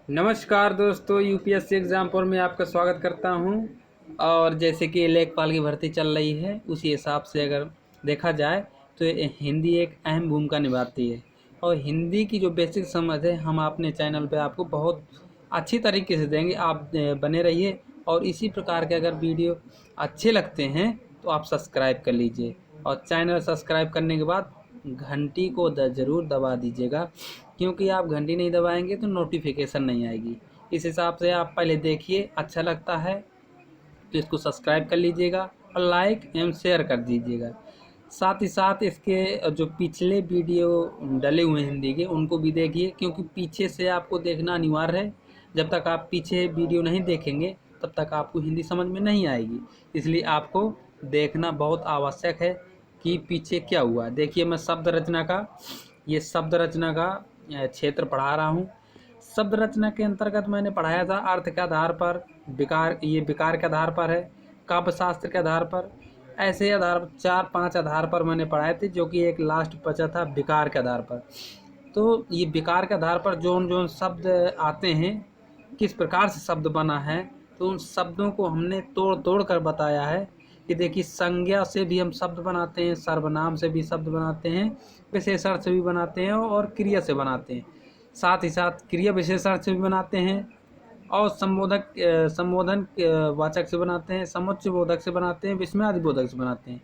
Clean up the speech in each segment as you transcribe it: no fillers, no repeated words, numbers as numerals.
नमस्कार दोस्तों, UPSC exam में आपका स्वागत करता हूं। और जैसे कि लेखपाल की भर्ती चल रही है, उसी हिसाब से अगर देखा जाए तो हिंदी एक अहम भूमिका निभाती है। और हिंदी की जो बेसिक समझ है हम अपने चैनल पे आपको बहुत अच्छी तरीके से देंगे। आप बने रहिए। और इसी प्रकार के अगर वीडियो अच्छे लगते हैं तो आप सब्सक्राइब कर लीजिए। और चैनल सब्सक्राइब करने के बाद घंटी को ज़रूर दबा दीजिएगा, क्योंकि आप घंटी नहीं दबाएंगे तो नोटिफिकेशन नहीं आएगी। इस हिसाब से आप पहले देखिए, अच्छा लगता है तो इसको सब्सक्राइब कर लीजिएगा और लाइक एवं शेयर कर दीजिएगा। साथ ही साथ इसके जो पिछले वीडियो डले हुए हैं हिंदी के, उनको भी देखिए, क्योंकि पीछे से आपको देखना अनिवार्य है। जब तक आप पीछे वीडियो नहीं देखेंगे तब तक आपको हिंदी समझ में नहीं आएगी। इसलिए आपको देखना बहुत आवश्यक है कि पीछे क्या हुआ। देखिए, मैं शब्द रचना का क्षेत्र पढ़ा रहा हूँ। शब्द रचना के अंतर्गत मैंने पढ़ाया था अर्थ के आधार पर, विकार के आधार पर है, काव्य शास्त्र के आधार पर। ऐसे आधार 4-5 आधार पर मैंने पढ़ाए थे, जो कि एक लास्ट बचा था विकार के आधार पर। तो ये विकार के आधार पर जोन जोन शब्द आते हैं, किस प्रकार से शब्द बना है, तो उन शब्दों को हमने तोड़ तोड़ कर बताया है कि देखिए, संज्ञा से भी हम शब्द बनाते हैं, सर्वनाम से भी शब्द बनाते हैं, विशेषण से भी बनाते हैं और क्रिया से बनाते हैं। साथ ही साथ क्रिया विशेषण से भी बनाते हैं और संबोधन वाचक से बनाते हैं, समुच्चय बोधक से बनाते हैं, विस्मयादि बोधक से बनाते हैं।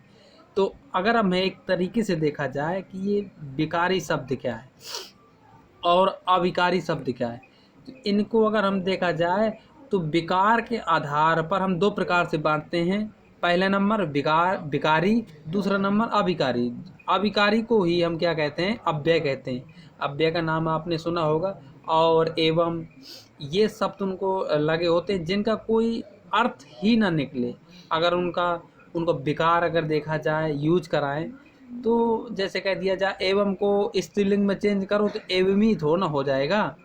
तो अगर हमें एक तरीके से देखा जाए कि ये विकारी शब्द क्या है और अविकारी शब्द क्या है, तो इनको अगर हम देखा जाए तो विकार के आधार पर हम 2 प्रकार से बांटते हैं। पहला नंबर विकारी, दूसरा नंबर अविकारी। अविकारी को ही हम क्या कहते हैं? अव्यय कहते हैं। अव्यय का नाम आपने सुना होगा। और एवं ये शब्द उनको लगे होते हैं जिनका कोई अर्थ ही ना निकले। अगर उनको विकार अगर देखा जाए, यूज कराएं, तो जैसे कह दिया जाए एवं को स्त्रीलिंग में चेंज करो तो एवं ही थोड़ा ना हो जाएगा,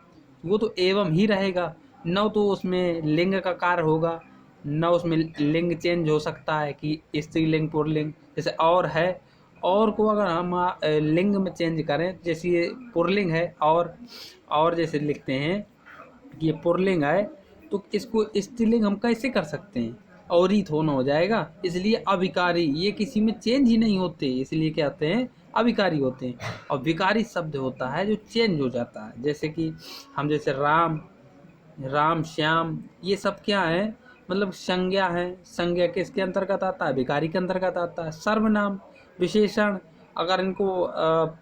वो तो एवं ही रहेगा। न तो उसमें लिंग का कार्य होगा, न उसमें लिंग चेंज हो सकता है कि स्त्रीलिंग पुल्लिंग। जैसे और है, और को अगर हम लिंग में चेंज करें, जैसे ये पुल्लिंग है और जैसे लिखते हैं कि ये पुल्लिंग है, तो इसको स्त्रीलिंग हम कैसे कर सकते हैं? और ही थोड़ा हो जाएगा। इसलिए अविकारी, ये किसी में चेंज ही नहीं होते, इसलिए क्या होते हैं? अविकारी होते हैं। और विकारी शब्द होता है जो चेंज हो जाता है। जैसे कि हम जैसे राम श्याम, ये सब क्या है? मतलब संज्ञा है। संज्ञा किसके अंतर्गत आता है? विकारी के अंतर्गत आता है। सर्वनाम, विशेषण, अगर इनको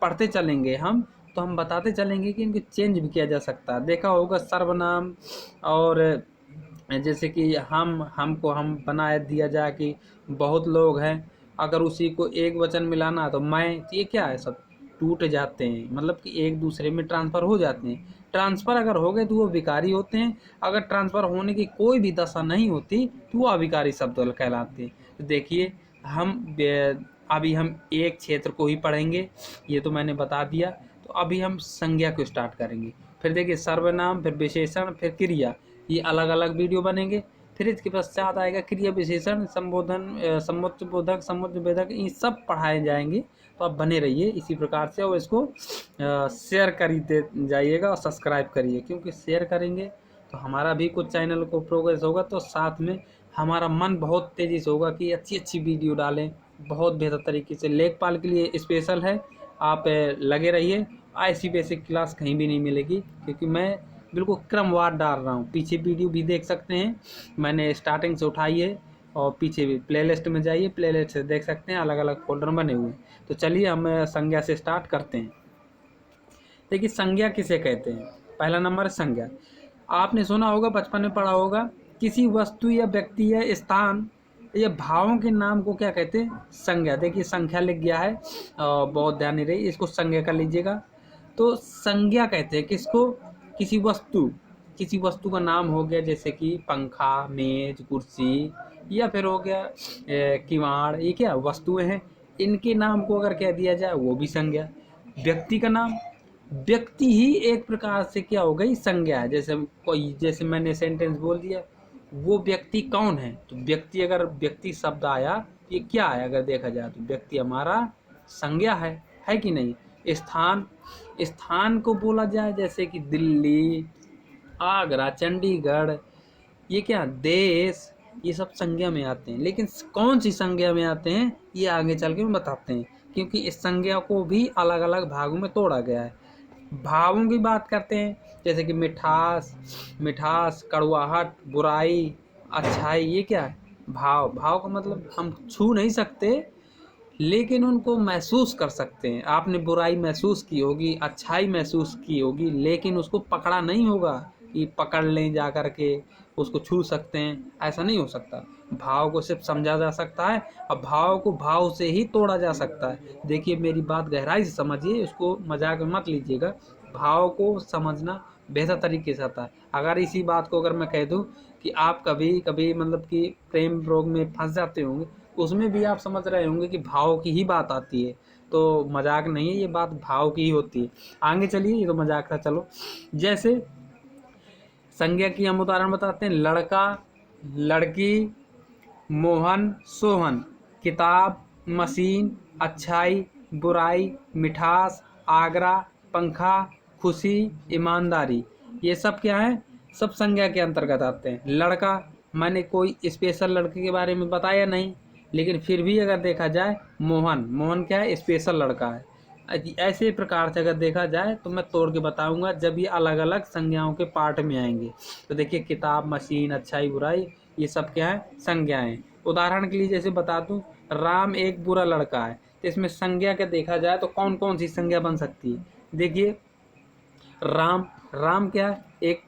पढ़ते चलेंगे हम, तो हम बताते चलेंगे कि इनको चेंज भी किया जा सकता है। देखा होगा तो और जैसे कि हमको हम बना दिया जाए कि बहुत लोग हैं, अगर उसी को एक वचन मिलाना तो मैं, तो ये क्या है? सब टूट जाते हैं, मतलब कि एक दूसरे में ट्रांसफ़र हो जाते हैं। ट्रांसफ़र अगर हो गए तो वो विकारी होते हैं। अगर ट्रांसफ़र होने की कोई भी दशा नहीं होती तो वो अविकारी शब्द कहलाते हैं। तो देखिए, अभी हम एक क्षेत्र को ही पढ़ेंगे, ये तो मैंने बता दिया। तो अभी हम संज्ञा को स्टार्ट करेंगे। फिर देखिए, सर्वनाम, फिर विशेषण, फिर क्रिया, ये अलग अलग वीडियो बनेंगे। फिर इसके पश्चात आएगा क्रिया विशेषण, संबोधन, समुच्चय बोधक, समुच्चय भेदक, ये सब पढ़ाए जाएंगे। तो आप बने रहिए इसी प्रकार से, और इसको शेयर करीते जाइएगा और सब्सक्राइब करिए, क्योंकि शेयर करेंगे तो हमारा भी कुछ चैनल को प्रोग्रेस होगा, तो साथ में हमारा मन बहुत तेज़ी से होगा कि अच्छी अच्छी वीडियो डालें, बहुत बेहतर तरीके से। लेखपाल के लिए स्पेशल है, आप लगे रहिए। ऐसी बेसिक क्लास कहीं भी नहीं मिलेगी, क्योंकि मैं बिल्कुल क्रमवार डाल रहा हूँ। पीछे वीडियो भी देख सकते हैं, मैंने स्टार्टिंग से उठाई है। और पीछे भी प्लेलिस्ट में जाइए, प्लेलिस्ट से देख सकते हैं, अलग अलग फोल्डर बने हुए हैं। तो चलिए हम संज्ञा से स्टार्ट करते हैं। देखिए, संज्ञा किसे कहते हैं? पहला नंबर है संज्ञा। आपने सुना होगा, बचपन में पढ़ा होगा, किसी वस्तु या व्यक्ति या स्थान या भावों के नाम को क्या कहते हैं? संज्ञा। देखिए, संख्या लिख गया है, बहुत ध्यान नहीं रही, इसको संज्ञा कर लीजिएगा। तो संज्ञा कहते हैं किसको? किसी वस्तु का नाम हो गया, जैसे कि पंखा, मेज, कुर्सी, या फिर हो गया किवाड़, ये क्या वस्तुएं हैं? इनके नाम को अगर कह दिया जाए वो भी संज्ञा। व्यक्ति का नाम, व्यक्ति ही एक प्रकार से क्या हो गई? संज्ञा है। जैसे मैंने सेंटेंस बोल दिया, वो व्यक्ति कौन है? तो व्यक्ति, अगर व्यक्ति शब्द आया, ये क्या है? अगर देखा जाए तो व्यक्ति हमारा संज्ञा है कि नहीं? स्थान, स्थान को बोला जाए, जैसे कि दिल्ली, आगरा, चंडीगढ़, ये क्या देश, ये सब संज्ञा में आते हैं। लेकिन कौन सी संज्ञा में आते हैं ये आगे चल के हम बताते हैं, क्योंकि इस संज्ञा को भी अलग अलग भागों में तोड़ा गया है। भावों की बात करते हैं, जैसे कि मिठास, मिठास, कड़वाहट, बुराई, अच्छाई, ये क्या है भाव। भाव का मतलब हम छू नहीं सकते लेकिन उनको महसूस कर सकते हैं। आपने बुराई महसूस की होगी, अच्छाई महसूस की होगी, लेकिन उसको पकड़ा नहीं होगा कि पकड़ लें जा कर के उसको छू सकते हैं, ऐसा नहीं हो सकता। भाव को सिर्फ समझा जा सकता है और भाव को भाव से ही तोड़ा जा सकता है। देखिए मेरी बात गहराई से समझिए, उसको मजाक में मत लीजिएगा। भाव को समझना बेहतर तरीके से आता है। अगर इसी बात को अगर मैं कह दूं कि आप कभी कभी मतलब कि प्रेम रोग में फंस जाते होंगे, उसमें भी आप समझ रहे होंगे कि भाव की ही बात आती है, तो मजाक नहीं है, ये बात भाव की ही होती है। आगे चलिए, ये तो मजाक था। चलो, जैसे संज्ञा की हम उदाहरण बताते हैं। लड़का, लड़की, मोहन, सोहन, किताब, मशीन, अच्छाई, बुराई, मिठास, आगरा, पंखा, खुशी, ईमानदारी, ये सब क्या है, सब संज्ञा के अंतर्गत आते हैं। लड़का, मैंने कोई स्पेशल लड़के के बारे में बताया नहीं, लेकिन फिर भी अगर देखा जाए मोहन, मोहन क्या है, स्पेशल लड़का है। ऐसे प्रकार से अगर देखा जाए तो मैं तोड़ के बताऊंगा जब ये अलग अलग संज्ञाओं के पार्ट में आएंगे। तो देखिए किताब, मशीन, अच्छाई, बुराई, ये सब क्या है, संज्ञाएं। उदाहरण के लिए जैसे बता दूं, राम एक बुरा लड़का है, तो इसमें संज्ञा के देखा जाए तो कौन कौन सी संज्ञा बन सकती है। देखिए राम, राम क्या है, एक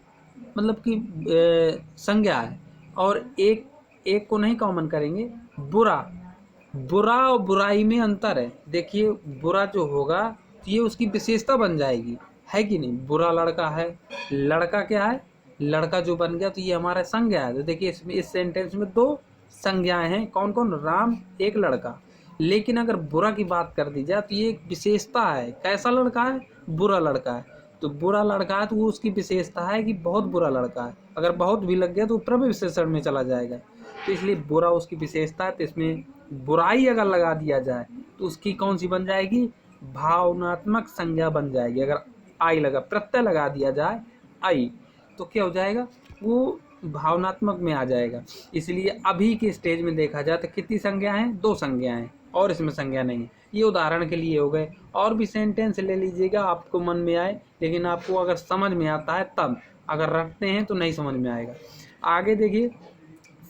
मतलब कि संज्ञा है। और एक एक को नहीं कॉमन करेंगे। बुरा, बुरा और बुराई में अंतर है। देखिए बुरा जो होगा तो ये उसकी विशेषता बन जाएगी, है कि नहीं। बुरा लड़का है, लड़का क्या है, लड़का जो बन गया तो ये हमारा संज्ञा है। तो देखिए इसमें इस सेंटेंस में दो संज्ञाएं हैं, कौन कौन, राम, एक लड़का। लेकिन अगर बुरा की बात कर दी जाए तो ये एक विशेषता है। कैसा लड़का है, बुरा लड़का है। तो बुरा लड़का है तो वो उसकी विशेषता है कि बहुत बुरा लड़का है। अगर बहुत भी लग गया तो प्रभु विशेषण में चला जाएगा। तो इसलिए बुरा उसकी विशेषता है। तो इसमें बुराई अगर लगा दिया जाए तो उसकी कौन सी बन जाएगी, भावनात्मक संज्ञा बन जाएगी। अगर आई लगा, प्रत्यय लगा दिया जाए आई, तो क्या हो जाएगा, वो भावनात्मक में आ जाएगा। इसलिए अभी के स्टेज में देखा जाए तो कितनी संज्ञा है, दो संज्ञा है, और इसमें संज्ञा नहीं है। ये उदाहरण के लिए हो गए। और भी सेंटेंस ले लीजिएगा आपको मन में आए, लेकिन आपको अगर समझ में आता है तब, अगर रखते हैं तो नहीं समझ में आएगा। आगे देखिए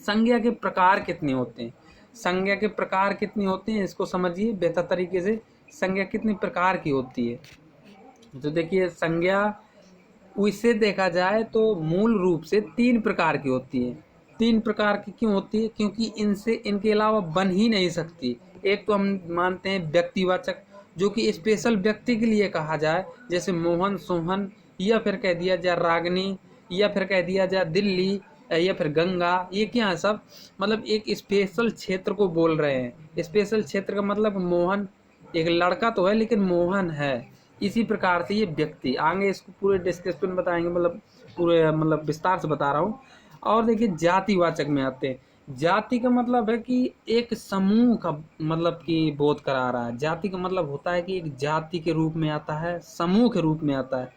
संज्ञा के प्रकार कितने होते हैं। संज्ञा के प्रकार कितने होते हैं इसको समझिए बेहतर तरीके से। संज्ञा कितने प्रकार की होती है, तो देखिए संज्ञा उसे देखा जाए तो मूल रूप से तीन प्रकार की होती है। तीन प्रकार की क्यों होती है, क्योंकि इनसे इनके अलावा बन ही नहीं सकती। एक तो हम मानते हैं व्यक्तिवाचक, जो कि स्पेशल व्यक्ति के लिए कहा जाए, जैसे मोहन, सोहन, या फिर कह दिया जाए रागनी, या फिर कह दिया जाए दिल्ली, या फिर गंगा। ये क्या है सब, मतलब एक स्पेशल क्षेत्र को बोल रहे हैं। स्पेशल क्षेत्र का मतलब मोहन एक लड़का तो है लेकिन मोहन है। इसी प्रकार से ये व्यक्ति, आगे इसको पूरे डिस्क्रिप्शन बताएंगे, मतलब पूरे मतलब विस्तार से बता रहा हूँ। और देखिए जातिवाचक में आते हैं। जाति का मतलब है कि एक समूह का मतलब कि बोध करा रहा है। जाति का मतलब होता है कि एक जाति के रूप में आता है, समूह के रूप में आता है।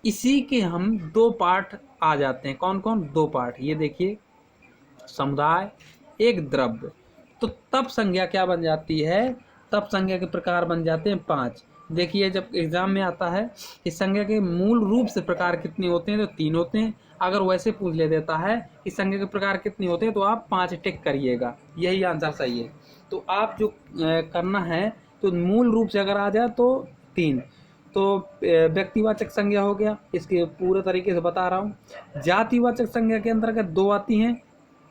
इसी के हम दो पार्ट आ जाते हैं। कौन कौन, दो पार्ट। ये देखिए समुदाय, एक द्रव्य। तो तब संज्ञा क्या बन जाती है, तब संज्ञा के प्रकार बन जाते हैं पांच। देखिए जब एग्जाम में आता है कि संज्ञा के मूल रूप से प्रकार कितने होते हैं, तो तीन होते हैं। अगर वैसे पूछ ले देता है कि संज्ञा के प्रकार कितने होते हैं, तो आप पांच टिक करिएगा, यही आंसर सही है। तो आप जो करना है, तो मूल रूप से अगर आ जाए तो तीन। तो व्यक्तिवाचक संज्ञा हो गया, इसके पूरे तरीके से बता रहा हूँ। जातिवाचक संज्ञा के अंतर्गत दो आती हैं,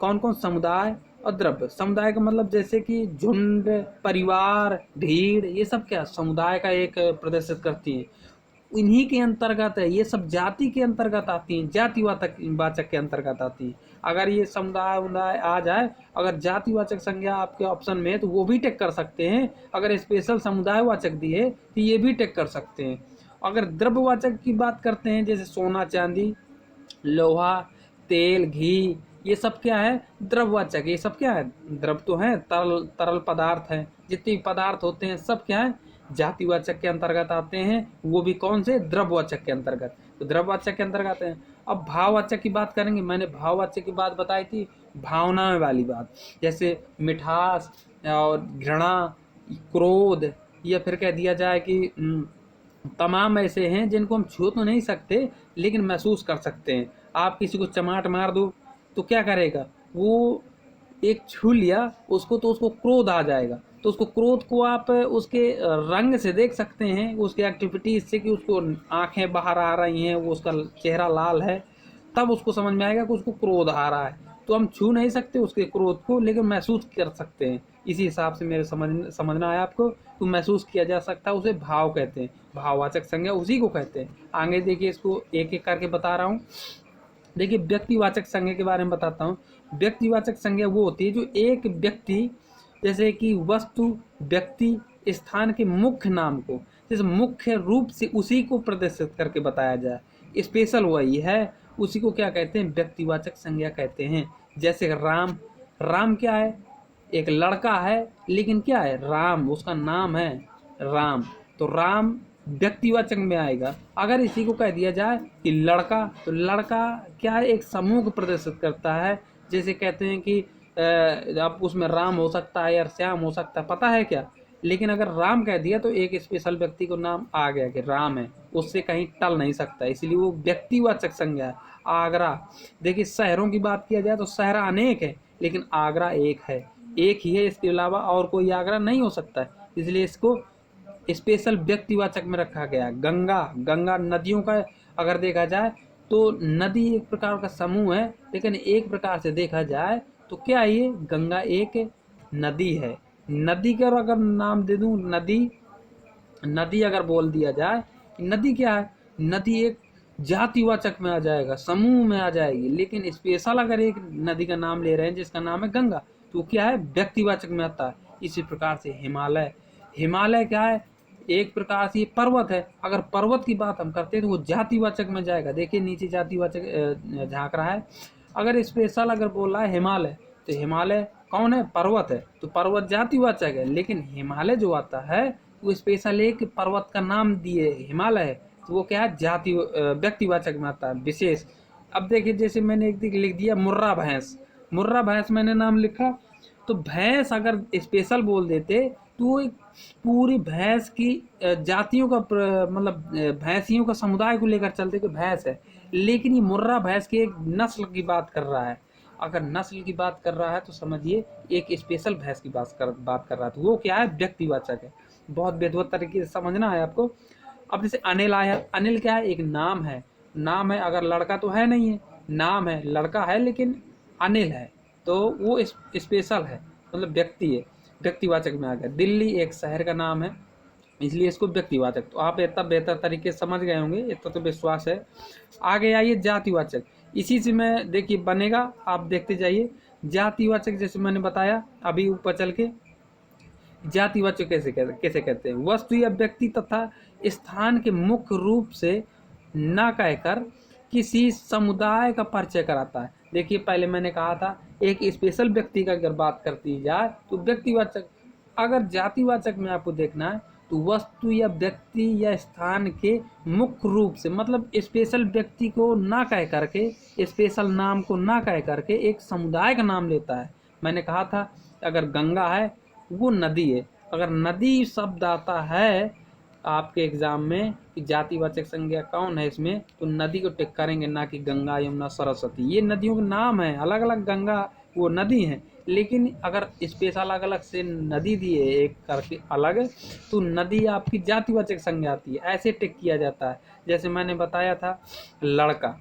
कौन कौन, समुदाय और द्रव्य। समुदाय का मतलब जैसे कि झुंड, परिवार, भीड़, ये सब क्या समुदाय का एक प्रदर्शित करती है। इन्हीं के अंतर्गत है, ये सब जाति के अंतर्गत आती हैं, जातिवाचक वाचक के अंतर्गत आती है। अगर ये समुदाय उदाय आ जाए, अगर जातिवाचक संज्ञा आपके ऑप्शन में है तो वो भी टिक कर सकते हैं। अगर स्पेशल समुदायवाचक दी है तो ये भी टिक कर सकते हैं। अगर द्रव्यवाचक की बात करते हैं, जैसे सोना, चांदी, लोहा, तेल, घी, ये सब क्या है, द्रववाचक। ये सब क्या है, द्रव तो है, तरल तरल पदार्थ है। जितने भी पदार्थ होते हैं सब क्या है, जातिवाचक के अंतर्गत आते हैं। वो भी कौन से, द्रववाचक के अंतर्गत। तो द्रव्यवाचक के अंतर्गत आते हैं। अब भाववाचक की बात करेंगे। मैंने भाववाचक की बात बताई थी, भावना वाली बात, जैसे मिठास और घृणा, क्रोध, या फिर कह दिया जाए कि तमाम ऐसे हैं जिनको हम छू तो नहीं सकते लेकिन महसूस कर सकते हैं। आप किसी को चमाट मार दो तो क्या करेगा वो, एक छू लिया उसको तो उसको क्रोध आ जाएगा, तो उसको क्रोध को आप उसके रंग से देख सकते हैं, उसके एक्टिविटीज से, कि उसको आंखें बाहर आ रही हैं, वो उसका चेहरा लाल है, तब उसको समझ में आएगा कि उसको क्रोध आ रहा है। तो हम छू नहीं सकते उसके क्रोध को लेकिन महसूस कर सकते हैं। इसी हिसाब से मेरे समझना है आपको, तो महसूस किया जा सकता है, उसे भाव कहते हैं। भाववाचक संज्ञा उसी को कहते हैं। आगे देखिए, इसको एक एक करके बता रहा हूँ। देखिए, व्यक्तिवाचक संज्ञा के बारे में बताता हूँ। व्यक्तिवाचक संज्ञा वो होती है जो एक व्यक्ति, जैसे कि वस्तु, व्यक्ति, स्थान के मुख्य नाम को, जैसे मुख्य रूप से उसी को प्रदर्शित करके बताया जाए, स्पेशल वही है, उसी को क्या कहते हैं, व्यक्तिवाचक संज्ञा कहते हैं। जैसे राम, राम क्या है, एक लड़का है, लेकिन क्या है, राम उसका नाम है राम, तो राम व्यक्तिवाचक में आएगा। अगर इसी को कह दिया जाए कि लड़का, तो लड़का क्या है, एक समूह को प्रदर्शित करता है। जैसे कहते हैं कि अब उसमें राम हो सकता है या श्याम हो सकता है, पता है क्या, लेकिन अगर राम कह दिया तो एक स्पेशल व्यक्ति को नाम आ गया कि राम है, उससे कहीं टल नहीं सकता, इसलिए वो व्यक्तिवाचक संज्ञा है। आगरा, देखिए शहरों की बात किया जाए तो शहर अनेक है लेकिन आगरा एक है, एक ही है, इसके अलावा और कोई आगरा नहीं हो सकता है, इसलिए इसको स्पेशल व्यक्तिवाचक में रखा गया। गंगा, गंगा नदियों का अगर देखा जाए तो नदी एक प्रकार का समूह है, लेकिन एक प्रकार से देखा जाए तो क्या है, ये गंगा एक नदी है। नदी का अगर नाम दे दूं, नदी, नदी अगर बोल दिया जाए, नदी क्या है, नदी एक जातिवाचक में आ जाएगा, समूह में आ जाएगी, लेकिन स्पेशल अगर एक नदी का नाम ले रहे हैं जिसका नाम है गंगा, तो क्या है, व्यक्तिवाचक में आता है। इसी प्रकार से हिमालय, हिमालय क्या है, एक प्रकार से ये पर्वत है, अगर पर्वत की बात हम करते हैं तो वो जातिवाचक में जाएगा। देखिए नीचे जातिवाचक झांक रहा है। अगर स्पेशल अगर बोल रहा है हिमालय, तो हिमालय कौन है, पर्वत है, तो पर्वत जातिवाचक है, लेकिन हिमालय जो आता है वो स्पेशल एक पर्वत का नाम दिए हिमालय है, तो वो क्या है, जाति व्यक्तिवाचक में आता है, विशेष। अब देखिए, जैसे मैंने एक दिन लिख दिया मुर्रा भैंस, मुर्रा भैंस मैंने नाम लिखा, तो भैंस अगर स्पेशल बोल देते तो वो एक पूरी भैंस की जातियों का मतलब भैंसियों का समुदाय को लेकर चलते कि भैंस है, लेकिन ये मुर्रा भैंस की एक नस्ल की बात कर रहा है। अगर नस्ल की बात कर रहा है तो समझिए एक स्पेशल भैंस की बात कर रहा है, तो वो क्या है, व्यक्तिवाचक है। बहुत बेहतर तरीके से समझना है आपको। अब जैसे अनिल आया, अनिल क्या है, एक नाम है, नाम है, अगर लड़का तो है नहीं है, नाम है, लड़का है लेकिन अनिल है, तो वो स्पेशल है, मतलब व्यक्ति है, व्यक्तिवाचक में आ गया। दिल्ली एक शहर का नाम है, इसलिए इसको व्यक्तिवाचक, तो आप इतना बेहतर तरीके से समझ गए होंगे, इतना तो विश्वास है। आगे आइए जातिवाचक, इसी से मैं देखिए बनेगा, आप देखते जाइए। जातिवाचक जैसे मैंने बताया अभी ऊपर चल के, जातिवाचक कैसे कहते हैं, वस्तु या व्यक्ति तथा स्थान के मुख्य रूप से न कहकर किसी समुदाय का परिचय कराता है। देखिए पहले मैंने कहा था एक स्पेशल व्यक्ति का अगर बात करती जाए तो व्यक्तिवाचक, अगर जातिवाचक में आपको देखना है तो वस्तु या व्यक्ति या स्थान के मुख्य रूप से, मतलब स्पेशल व्यक्ति को ना कह करके, स्पेशल नाम को ना कह करके एक समुदाय का नाम लेता है। मैंने कहा था अगर गंगा है वो नदी है, अगर नदी शब्द आता है आपके एग्जाम में कि जातिवाचक संज्ञा कौन है इसमें, तो नदी को टिक करेंगे, ना कि गंगा यमुना सरस्वती, ये नदियों के नाम है, अलग अलग गंगा वो नदी है, लेकिन अगर स्पेशल अलग अलग से नदी दी है एक करके अलग, तो नदी आपकी जातिवाचक संज्ञा आती है, ऐसे टिक किया जाता है। जैसे मैंने बताया था लड़का,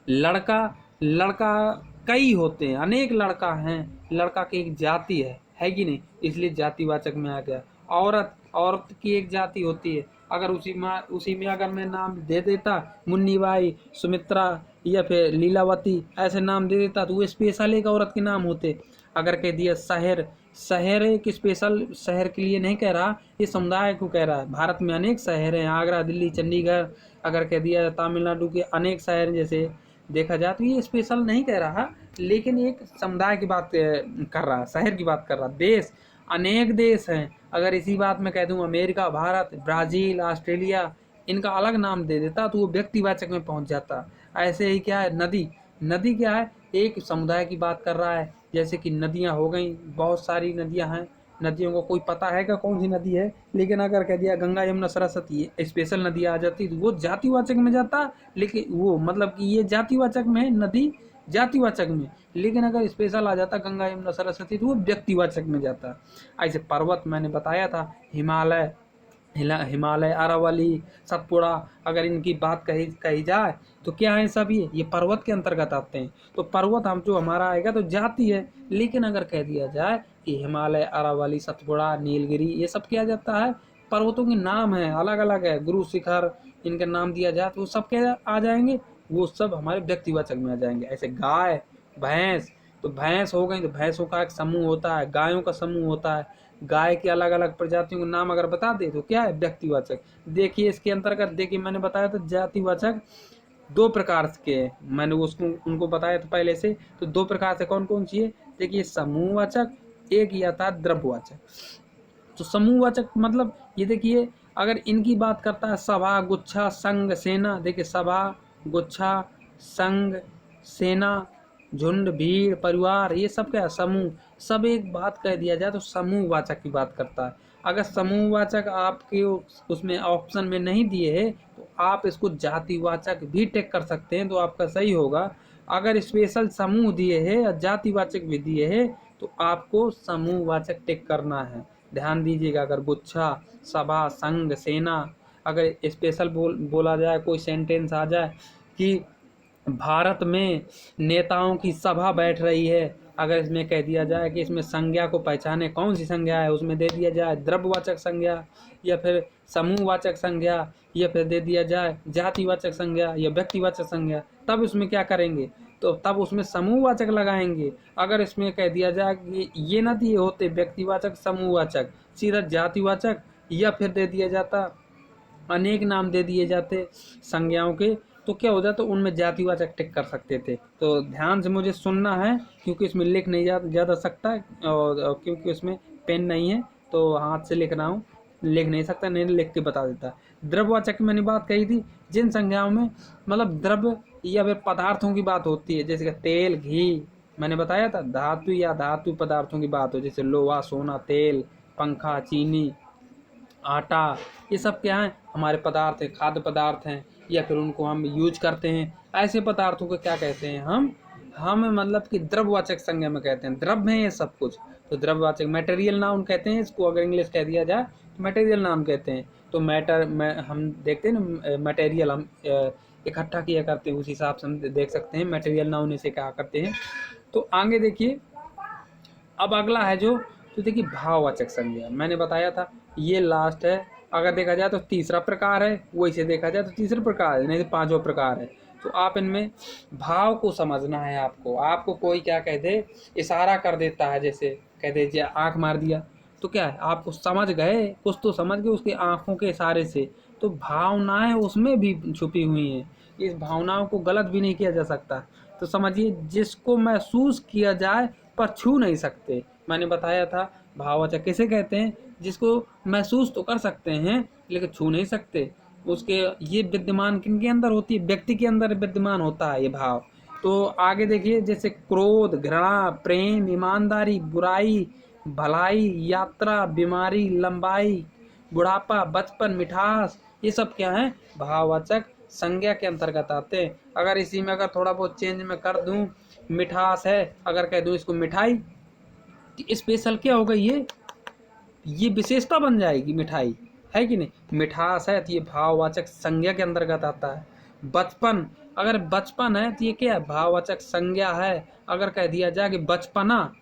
लड़का, लड़का कई होते हैं, अनेक लड़का हैं, लड़का की एक जाति है कि नहीं, इसलिए जातिवाचक में आ गया। औरत, औरत की एक जाति होती है, अगर उसी में अगर मैं नाम दे देता मुन्नीबाई, सुमित्रा या फिर लीलावती, ऐसे नाम दे देता तो वो स्पेशल एक औरत के नाम होते। अगर कह दिया शहर, शहर एक स्पेशल शहर के लिए नहीं कह रहा, ये समुदाय को कह रहा है। भारत में अनेक शहर हैं, आगरा, दिल्ली, चंडीगढ़, अगर कह दिया तमिलनाडु के अनेक शहर जैसे देखा जाए तो ये स्पेशल नहीं कह रहा, लेकिन एक समुदाय की बात कर रहा, शहर की बात कर रहा। देश, अनेक देश हैं, अगर इसी बात में कह दूं अमेरिका, भारत, ब्राज़ील, ऑस्ट्रेलिया, इनका अलग नाम दे देता तो वो व्यक्तिवाचक में पहुंच जाता। ऐसे ही क्या है नदी, नदी क्या है, एक समुदाय की बात कर रहा है। जैसे कि नदियां हो गई, बहुत सारी नदियां हैं, नदियों को कोई पता है कि कौन सी नदी है, लेकिन अगर कह दिया गंगा यमुना सरस्वती स्पेशल नदी आ जाती तो वो जातिवाचक में जाता। लेकिन वो मतलब कि ये जातिवाचक में है नदी, जातिवाचक में, लेकिन अगर स्पेशल आ जाता गंगा यमुना सरस्वती तो वो व्यक्तिवाचक में जाता। ऐसे पर्वत मैंने बताया था, हिमालय, हिमालय, अरावली, सतपुड़ा, अगर इनकी बात कही कही जाए तो क्या है सब ये पर्वत के अंतर्गत आते हैं। तो पर्वत हम जो हमारा आएगा तो जाति है, लेकिन अगर कह दिया जाए कि हिमालय, अरावली, सतपुड़ा, नीलगिरी, ये सब क्या जाता है, पर्वतों के नाम है, अलग अलग है, गुरु शिखर, इनके नाम दिया जाए तो वो सब क्या आ जाएंगे, वो सब हमारे व्यक्तिवाचक में आ जाएंगे। ऐसे गाय, भैंस, तो भैंस हो गई तो भैंसों का एक समूह होता है, गायों का समूह होता है, गाय की अलग अलग प्रजातियों के नाम अगर बता दे तो क्या है, व्यक्तिवाचक। देखिए इसके अंतर्गत, देखिए मैंने बताया था जातिवाचक दो प्रकार के हैं, मैंने उसको उनको बताया था पहले से। तो दो प्रकार से कौन कौन सी है, देखिए समूहवाचक, एक ये आता है द्रव्यवाचक। तो समूहवाचक मतलब ये देखिए, अगर इनकी बात करता है सभा, गुच्छा, संघ, सेना, देखिए सभा, गुच्छा, संघ, सेना, झुंड, भीड़, परिवार, ये सब क्या है, समूह। सब एक बात कह दिया जाए तो समूहवाचक की बात करता है। अगर समूहवाचक आपके उसमें ऑप्शन में नहीं दिए है तो आप इसको जातिवाचक भी टिक कर सकते हैं तो आपका सही होगा। अगर स्पेशल समूह दिए है या जातिवाचक भी दिए है तो आपको समूहवाचक टिक करना है। ध्यान दीजिएगा, अगर गुच्छा, सभा, संघ, सेना, अगर स्पेशल बोला जाए, कोई सेंटेंस आ जाए कि भारत में नेताओं की सभा बैठ रही है, अगर इसमें कह दिया जाए कि इसमें संज्ञा को पहचाने कौन सी संज्ञा है, उसमें दे दिया जाए द्रव्यवाचक संज्ञा या फिर समूहवाचक संज्ञा या फिर दे दिया जाए जातिवाचक संज्ञा या व्यक्तिवाचक संज्ञा, तब उसमें क्या करेंगे, तो तब उसमें समूहवाचक लगाएंगे। अगर इसमें कह दिया जाए कि ये ना दिए होते व्यक्तिवाचक, समूहवाचक, सीधा जातिवाचक, या फिर दे दिया जाता अनेक नाम दे दिए जाते संज्ञाओं के, तो क्या हो जाता, उनमें जातिवाचक टिक कर सकते थे। तो ध्यान से मुझे सुनना है क्योंकि इसमें लिख नहीं जा सकता और क्योंकि उसमें पेन नहीं है तो हाथ से लिख रहा हूँ, लिख नहीं सकता, नहीं लिख के बता देता। द्रव्यवाचक की मैंने बात कही थी, जिन संज्ञाओं में मतलब द्रव्य या फिर पदार्थों की बात होती है, जैसे कि तेल, घी, मैंने बताया था धातु या धातु पदार्थों की बात हो, जैसे लोहा, सोना, तेल, पंखा, चीनी, आटा, ये सब क्या है, हमारे पदार्थ हैं, खाद्य पदार्थ हैं, या फिर उनको हम यूज करते हैं। ऐसे पदार्थों को क्या कहते हैं, हम मतलब कि द्रव्यवाचक संज्ञा में कहते हैं, द्रव्य है ये सब कुछ। तो द्रव्यवाचक मटेरियल नाउन कहते हैं इसको, अगर इंग्लिश कह दिया जाए तो मटेरियल नाउन कहते हैं। तो मैटर में हम देखते हैं ना, मटेरियल हम इकट्ठा किया करते हैं, उस हिसाब से हम देख सकते हैं मटेरियल नाउन इसे क्या करते हैं। तो आगे देखिए, अब अगला है जो, तो देखिए भाववाचक संज्ञा, मैंने बताया था ये लास्ट है। अगर देखा जाए तो तीसरा प्रकार है, वही से देखा जाए तो तीसरा प्रकार है, नहीं तो पांचवा प्रकार है। तो आप इनमें भाव को समझना है आपको कोई क्या कह दे, इशारा कर देता है, जैसे कह दीजिए आंख मार दिया, तो क्या है, आपको समझ गए, कुछ तो समझ गए उसकी आंखों के इशारे से। तो भावनाएं उसमें भी छुपी हुई हैं, इस भावनाओं को गलत भी नहीं किया जा सकता। तो समझिए, जिसको महसूस किया जाए पर छू नहीं सकते, मैंने बताया था भाववाचक किसे कहते हैं, जिसको महसूस तो कर सकते हैं लेकिन छू नहीं सकते। उसके ये विद्यमान किनके अंदर होती है, व्यक्ति के अंदर विद्यमान होता है ये भाव। तो आगे देखिए, जैसे क्रोध, घृणा, प्रेम, ईमानदारी, बुराई, भलाई, यात्रा, बीमारी, लंबाई, बुढ़ापा, बचपन, मिठास, ये सब क्या है, भाववाचक संज्ञा के अंतर्गत आते हैं। अगर इसी में अगर थोड़ा बहुत चेंज में कर दूं, मिठास है, अगर कह दूं इसको मिठाई, तो स्पेशल क्या होगा, ये विशेषता बन जाएगी मिठाई, है कि नहीं। मिठास है तो ये भाववाचक संज्ञा के अंतर्गत आता है। बचपन, अगर बचपन है तो ये क्या है, भाववाचक संज्ञा है। अगर कह दिया जाए कि बचपना,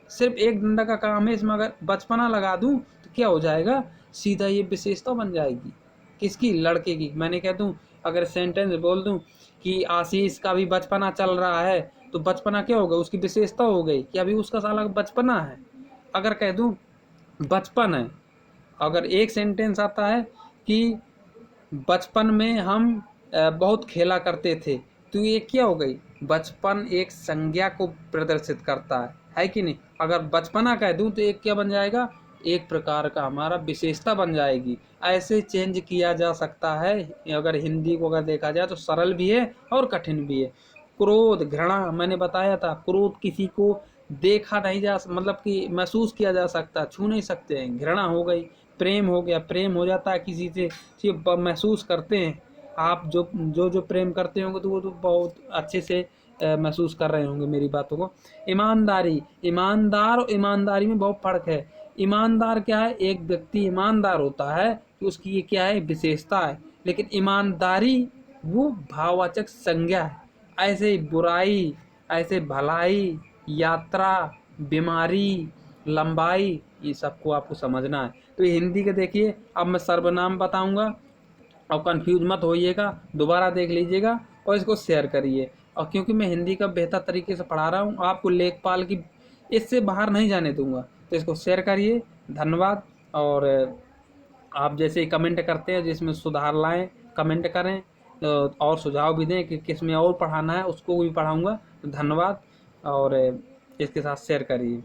सिर्फ एक डंडा का काम है, इसमें अगर बचपना लगा दूं तो क्या हो जाएगा, सीधा ये विशेषता बन जाएगी, किसकी, लड़के की। मैंने कह दूं, अगर सेंटेंस बोल दूं कि आशीष का भी बचपना चल रहा है, तो बचपना क्या होगा, उसकी विशेषता हो गई कि अभी उसका साला बचपना है। अगर कह दूं बचपन है, अगर एक सेंटेंस आता है कि बचपन में हम बहुत खेला करते थे, तो ये क्या हो गई, बचपन एक संज्ञा को प्रदर्शित करता है कि नहीं। अगर बचपना कह दूं तो एक क्या बन जाएगा, एक प्रकार का हमारा विशेषता बन जाएगी। ऐसे चेंज किया जा सकता है। अगर हिंदी को अगर देखा जाए तो सरल भी है और कठिन भी है। क्रोध, घृणा, मैंने बताया था, क्रोध किसी को देखा नहीं जा, मतलब कि महसूस किया जा सकता, छू नहीं सकते हैं। घृणा हो गई, प्रेम हो गया, प्रेम हो जाता है किसी से, महसूस करते हैं। आप जो प्रेम करते होंगे तो वो तो बहुत अच्छे से महसूस कर रहे होंगे मेरी बातों को। ईमानदारी, ईमानदार और ईमानदारी में बहुत फर्क है। ईमानदार क्या है, एक व्यक्ति ईमानदार होता है तो उसकी ये क्या है, विशेषता है। लेकिन ईमानदारी वो भाववाचक संज्ञा है। ऐसे ही बुराई, ऐसे भलाई, यात्रा, बीमारी, लंबाई, ये सबको आपको समझना है। तो ये हिंदी के देखिए, अब मैं सर्वनाम बताऊंगा और कंफ्यूज मत होइएगा, दोबारा देख लीजिएगा और इसको शेयर करिए। और क्योंकि मैं हिंदी का बेहतर तरीके से पढ़ा रहा हूँ, आपको लेखपाल की इससे बाहर नहीं जाने दूंगा, तो इसको शेयर करिए। धन्यवाद। और आप जैसे कमेंट करते हैं जिसमें सुधार लाएं, कमेंट करें और सुझाव भी दें कि किस में और पढ़ाना है, उसको भी पढ़ाऊँगा। धन्यवाद और इसके साथ शेयर करिए।